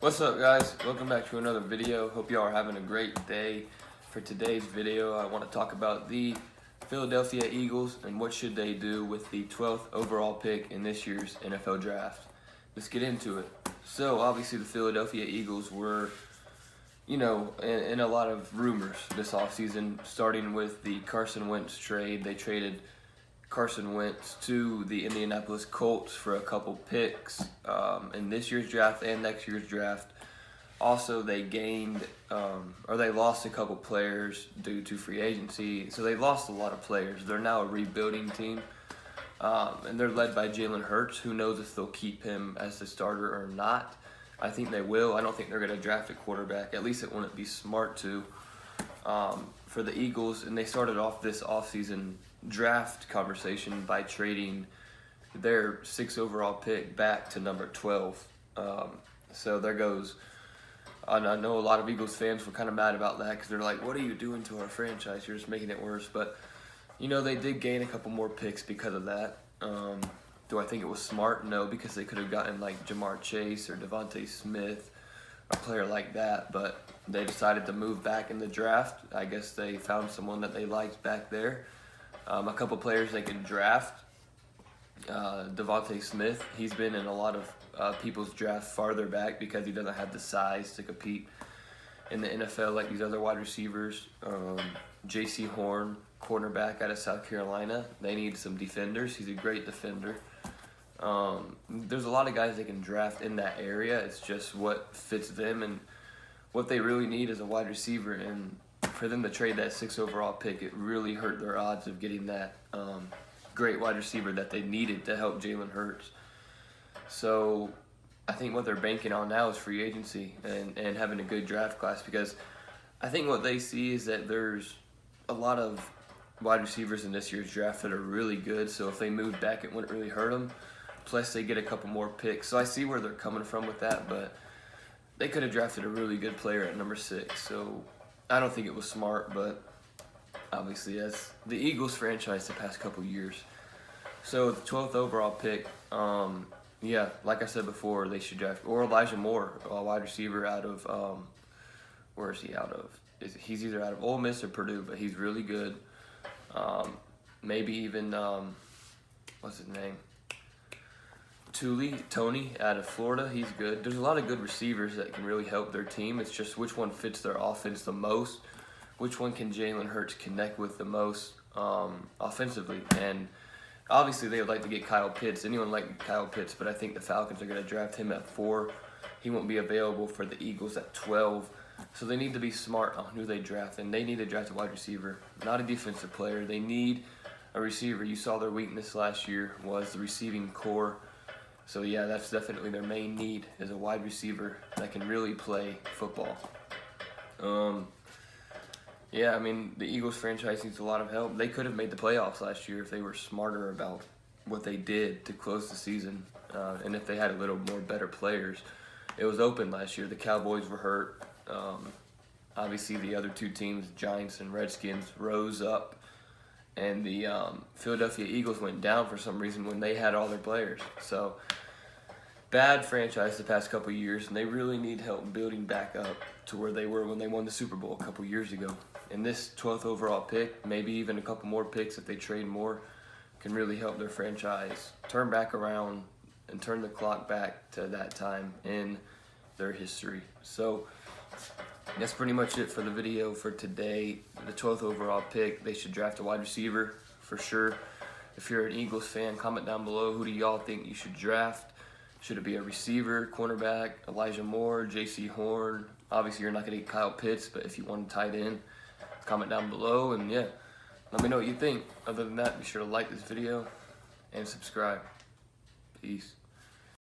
What's up, guys? Welcome back to another video. Hope y'all are having a great day. For today's video, I want to talk about the Philadelphia Eagles and what should they do with the 12th overall pick in this year's NFL Draft. Let's get into it. So, obviously, the Philadelphia Eagles were, in a lot of rumors this offseason, starting with the Carson Wentz trade. They traded Carson Wentz to the Indianapolis Colts for a couple picks in this year's draft and next year's draft. Also, they they lost a couple players due to free agency. So they lost a lot of players. They're now a rebuilding team, and they're led by Jalen Hurts. Who knows if they'll keep him as the starter or not? I think they will. I don't think they're going to draft a quarterback. At least it wouldn't be smart to. For the Eagles, and they started off this offseason draft conversation by trading their 6th overall pick back to number 12. So there goes. I know a lot of Eagles fans were kind of mad about that because they're like, what are you doing to our franchise? You're just making it worse. But, they did gain a couple more picks because of that. Do I think it was smart? No, because they could have gotten like Jamar Chase or Devontae Smith, a player like that, but they decided to move back in the draft. I guess they found someone that they liked back there. A couple players they could draft. Devontae Smith, he's been in a lot of people's drafts farther back because he doesn't have the size to compete in the NFL like these other wide receivers. J.C. Horn, cornerback out of South Carolina. They need some defenders. He's a great defender. There's a lot of guys they can draft in that area. It's just what fits them, and what they really need is a wide receiver. And for them to trade that 6th overall pick, it really hurt their odds of getting that great wide receiver that they needed to help Jalen Hurts. So I think what they're banking on now is free agency and having a good draft class, because I think what they see is that there's a lot of wide receivers in this year's draft that are really good. So if they moved back, it wouldn't really hurt them. Plus, they get a couple more picks. So I see where they're coming from with that, but they could have drafted a really good player at number 6. So I don't think it was smart, but obviously as the Eagles franchise the past couple years. So the 12th overall pick, like I said before, they should draft or Elijah Moore, a wide receiver out of where is he out of? He's either out of Ole Miss or Purdue, but he's really good. Maybe even what's his name? Tony out of Florida, he's good. There's a lot of good receivers that can really help their team. It's just which one fits their offense the most, which one can Jalen Hurts connect with the most offensively. And obviously they would like to get Kyle Pitts. Anyone like Kyle Pitts, but I think the Falcons are going to draft him at 4. He won't be available for the Eagles at 12. So they need to be smart on who they draft, and they need to draft a wide receiver, not a defensive player. They need a receiver. You saw their weakness last year was the receiving core. So yeah, that's definitely their main need, is a wide receiver that can really play football. The Eagles franchise needs a lot of help. They could have made the playoffs last year if they were smarter about what they did to close the season, and if they had a little more better players. It was open last year. The Cowboys were hurt. Obviously, the other two teams, Giants and Redskins, rose up, and the Philadelphia Eagles went down for some reason when they had all their players. So, bad franchise the past couple years, and they really need help building back up to where they were when they won the Super Bowl a couple years ago. And this 12th overall pick, maybe even a couple more picks if they trade more, can really help their franchise turn back around and turn the clock back to that time in their history. So that's pretty much it for the video for today. The 12th overall pick, they should draft a wide receiver for sure. If you're an Eagles fan, comment down below, who do y'all think you should draft? Should it be a receiver, cornerback, Elijah Moore, J.C. Horn? Obviously, you're not going to get Kyle Pitts, but if you want a tight end, comment down below, and let me know what you think. Other than that, be sure to like this video and subscribe. Peace.